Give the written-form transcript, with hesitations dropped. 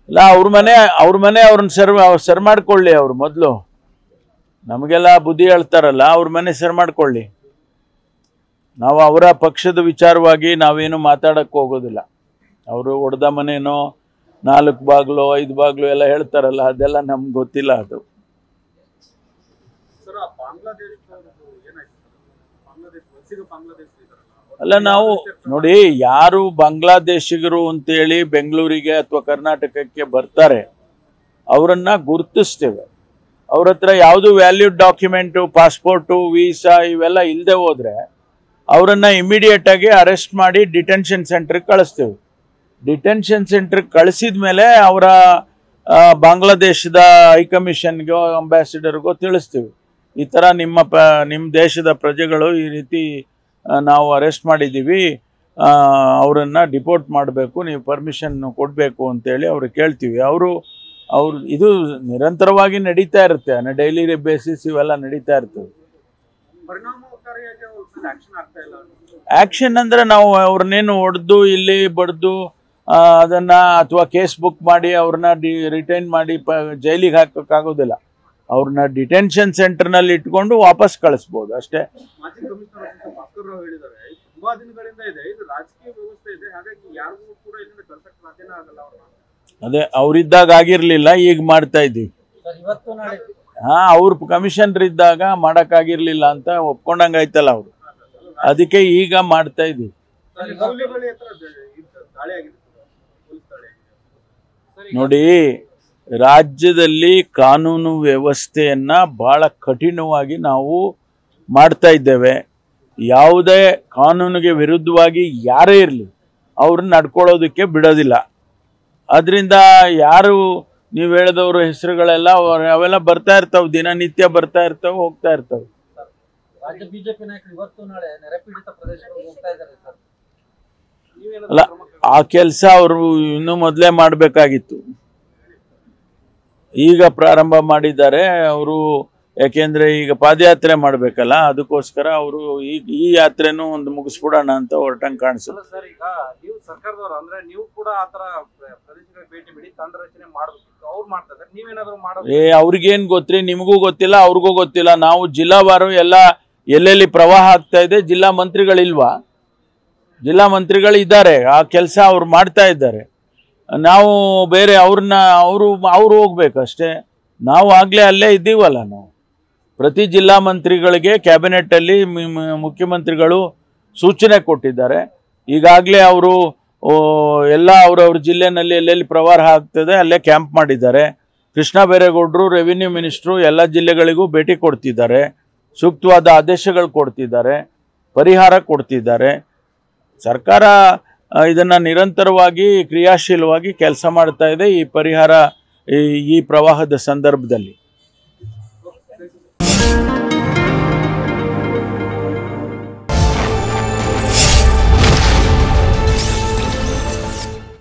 ಇಲ್ಲ, ಅವ್ರ ಮನೆ ಅವ್ರನ್ನ ಸರ್ ಮಾಡ್ಕೊಳ್ಳಿ. ಅವ್ರು ಮೊದಲು ನಮಗೆಲ್ಲ ಬುದ್ಧಿ ಹೇಳ್ತಾರಲ್ಲ, ಅವ್ರ ಮನೆ ಸರ್ ಮಾಡ್ಕೊಳ್ಳಿ. ನಾವು ಅವರ ಪಕ್ಷದ ವಿಚಾರವಾಗಿ ನಾವೇನು ಮಾತಾಡಕ್ಕೆ ಹೋಗೋದಿಲ್ಲ. ಅವರು ಹೊಡೆದ ಮನೇನೋ 4 ಬಾಗ್ಲು 5 ಬಾಗ್ಲು ಎಲ್ಲ ಹೇಳ್ತಾರಲ್ಲ, ಅದೆಲ್ಲ ನಮ್ಗೆ ಗೊತ್ತಿಲ್ಲ. ಅದು ಅಲ್ಲ, ನಾವು ನೋಡಿ, ಯಾರು ಬಾಂಗ್ಲಾದೇಶಿಗರು ಅಂತೇಳಿ ಬೆಂಗಳೂರಿಗೆ ಅಥವಾ ಕರ್ನಾಟಕಕ್ಕೆ ಬರ್ತಾರೆ ಅವರನ್ನ ಗುರುತಿಸ್ತೇವೆ. ಅವ್ರ ಹತ್ರ ಯಾವುದು ವ್ಯಾಲ್ಯೂಡ್ ಡಾಕ್ಯುಮೆಂಟು, ಪಾಸ್ಪೋರ್ಟು, ವೀಸಾ ಇವೆಲ್ಲ ಇಲ್ಲದೆ ಹೋದ್ರೆ ಅವರನ್ನ ಇಮಿಡಿಯೇಟ್ ಆಗಿ ಅರೆಸ್ಟ್ ಮಾಡಿ ಡಿಟೆನ್ಷನ್ ಸೆಂಟರ್ಗೆ ಕಳಿಸ್ತೇವೆ. ಡಿಟೆನ್ಷನ್ ಸೆಂಟರ್ಗೆ ಕಳಿಸಿದ ಮೇಲೆ ಅವರ ಬಾಂಗ್ಲಾದೇಶದ ಹೈಕಮಿಷನ್ಗೋ ಅಂಬಾಸಿಡರ್ಗೋ ತಿಳಿಸ್ತೀವಿ, ಈ ಥರ ನಿಮ್ಮ ದೇಶದ ಪ್ರಜೆಗಳು ಈ ರೀತಿ ನಾವು ಅರೆಸ್ಟ್ ಮಾಡಿದ್ದೀವಿ, ಅವರನ್ನು ಡಿಪೋರ್ಟ್ ಮಾಡಬೇಕು, ನೀವು ಪರ್ಮಿಷನ್ ಕೊಡಬೇಕು ಅಂತೇಳಿ ಅವ್ರಿಗೆ ಕೇಳ್ತೀವಿ. ಅವರು ಇದು ನಿರಂತರವಾಗಿ ನಡೀತಾ ಇರುತ್ತೆ, ಡೈಲಿ ಬೇಸಿಸ್ ಇವೆಲ್ಲ ನಡೀತಾ ಇರ್ತವೆ. ಆಕ್ಷನ್ ಅಂದ್ರೆ ನಾವು ಅವ್ರನ್ನೇನು ಹೊಡೆದು ಇಲ್ಲಿ ಬಡ್ದು ಅದನ್ನ ಅಥವಾ ಕೇಸ್ ಬುಕ್ ಮಾಡಿ ಅವ್ರನ್ನ ರಿಟೈನ್ ಮಾಡಿ ಜೈಲಿಗೆ ಹಾಕೋಕ್ಕಾಗೋದಿಲ್ಲ. ಅವ್ರನ್ನ ಡಿಟೆನ್ಷನ್ ಸೆಂಟರ್ನಲ್ಲಿ ಇಟ್ಕೊಂಡು ವಾಪಸ್ ಕಳಿಸ್ಬೋದು ಅಷ್ಟೇ. ಅದೇ ಅವ್ರಿದ್ದಾಗ ಆಗಿರ್ಲಿಲ್ಲ, ಈಗ ಮಾಡ್ತಾ ಇದ್ದೀವಿ. ಅವ್ರ ಕಮಿಷನರ್ ಇದ್ದಾಗ ಮಾಡಕ್ಕಾಗಿರ್ಲಿಲ್ಲ ಅಂತ ಒಪ್ಕೊಂಡಂಗಾಯ್ತಲ್ಲ ಅವರು, ಅದಕ್ಕೆ ಈಗ ಮಾಡ್ತಾ ಇದ್ದೀವಿ. ನೋಡಿ, ರಾಜ್ಯದಲ್ಲಿ ಕಾನೂನು ವ್ಯವಸ್ಥೆಯನ್ನ ಬಹಳ ಕಠಿಣವಾಗಿ ನಾವು ಮಾಡ್ತಾ ಇದ್ದೇವೆ. ಯಾವುದೇ ಕಾನೂನಿಗೆ ವಿರುದ್ಧವಾಗಿ ಯಾರೇ ಇರಲಿ ಅವ್ರನ್ನ ನಡ್ಕೊಳ್ಳೋದಕ್ಕೆ ಬಿಡೋದಿಲ್ಲ. ಅದರಿಂದ ಯಾರು ನೀವು ಹೇಳಿದವ್ರ ಹೆಸರುಗಳೆಲ್ಲ ಅವೆಲ್ಲ ಬರ್ತಾ ಇರ್ತಾವೆ, ದಿನನಿತ್ಯ ಬರ್ತಾ ಇರ್ತಾವೆ, ಹೋಗ್ತಾ ಇರ್ತಾವೆ. ಅಲ್ಲ, ಆ ಕೆಲಸ ಅವರು ಇನ್ನೂ ಮೊದಲೇ ಮಾಡಬೇಕಾಗಿತ್ತು. ಈಗ ಪ್ರಾರಂಭ ಮಾಡಿದ್ದಾರೆ ಅವರು, ಯಾಕೆಂದ್ರೆ ಈಗ ಪಾದಯಾತ್ರೆ ಮಾಡ್ಬೇಕಲ್ಲ, ಅದಕ್ಕೋಸ್ಕರ ಅವರು ಈ ಯಾತ್ರೆನೂ ಒಂದು ಮುಗಿಸ್ಬಿಡೋಣ ಅಂತ ಹೊರಟಂಗೆ ಕಾಣಿಸುತ್ತೆ. ಸರ್, ಈಗ ನೀವು ಸರ್ಕಾರದವರು ಅಂದ್ರೆ ನೀವು ಕೂಡ ಆತರ ಪ್ರದೇಶಗಳಿಗೆ ಭೇಟಿ ನೀಡಿ ತಂಡ ರಚನೆ ಮಾಡಬೇಕಿತ್ತು, ಅವ್ರು ಮಾಡ್ತಾ ಇದ್ದಾರೆ, ನೀವೇನಾದ್ರು ಮಾಡೋದು? ಅವ್ರಿಗೇನ್ ಗೊತ್ತ್ರಿ, ನಿಮಗೂ ಗೊತ್ತಿಲ್ಲ, ಅವ್ರಿಗೂ ಗೊತ್ತಿಲ್ಲ. ನಾವು ಜಿಲ್ಲಾವಾರು ಎಲ್ಲ ಎಲ್ಲೆಲ್ಲಿ ಪ್ರವಾಹ ಆಗ್ತಾ ಇದೆ, ಜಿಲ್ಲಾ ಮಂತ್ರಿಗಳಿಲ್ವಾ? ಜಿಲ್ಲಾ ಮಂತ್ರಿಗಳು ಇದ್ದಾರೆ, ಆ ಕೆಲಸ ಅವ್ರು ಮಾಡ್ತಾ ಇದ್ದಾರೆ. ನಾವು ಬೇರೆ ಅವರು ಹೋಗ್ಬೇಕಷ್ಟೇ. ನಾವು ಆಗ್ಲೇ ಅಲ್ಲೇ ಇದ್ದೀವಲ್ಲ. ನಾವು ಪ್ರತಿ ಜಿಲ್ಲಾ ಮಂತ್ರಿಗಳಿಗೆ ಕ್ಯಾಬಿನೆಟ್ ಅಲ್ಲಿ ಮುಖ್ಯಮಂತ್ರಿಗಳು ಸೂಚನೆ ಕೊಟ್ಟಿದ್ದಾರೆ. ಈಗಾಗಲೇ ಅವರು ಎಲ್ಲ ಅವ್ರವ್ರ ಜಿಲ್ಲೆನಲ್ಲಿ ಎಲ್ಲೆಲ್ಲಿ ಪ್ರವಾಹ ಆಗ್ತದೆ ಅಲ್ಲೇ ಕ್ಯಾಂಪ್ ಮಾಡಿದ್ದಾರೆ. ಕೃಷ್ಣ ಬೈರೇಗೌಡರು ರೆವಿನ್ಯೂ ಮಿನಿಸ್ಟ್ರು ಎಲ್ಲ ಜಿಲ್ಲೆಗಳಿಗೂ ಭೇಟಿ ಕೊಡ್ತಿದ್ದಾರೆ, ಸೂಕ್ತವಾದ ಆದೇಶಗಳು ಕೊಡ್ತಿದ್ದಾರೆ, ಪರಿಹಾರ ಕೊಡ್ತಿದ್ದಾರೆ. ಸರ್ಕಾರ ಇದನ್ನ ನಿರಂತರವಾಗಿ ಕ್ರಿಯಾಶೀಲವಾಗಿ ಕೆಲಸ ಮಾಡ್ತಾ ಇದೆ ಈ ಪ್ರವಾಹದ ಸಂದರ್ಭದಲ್ಲಿ.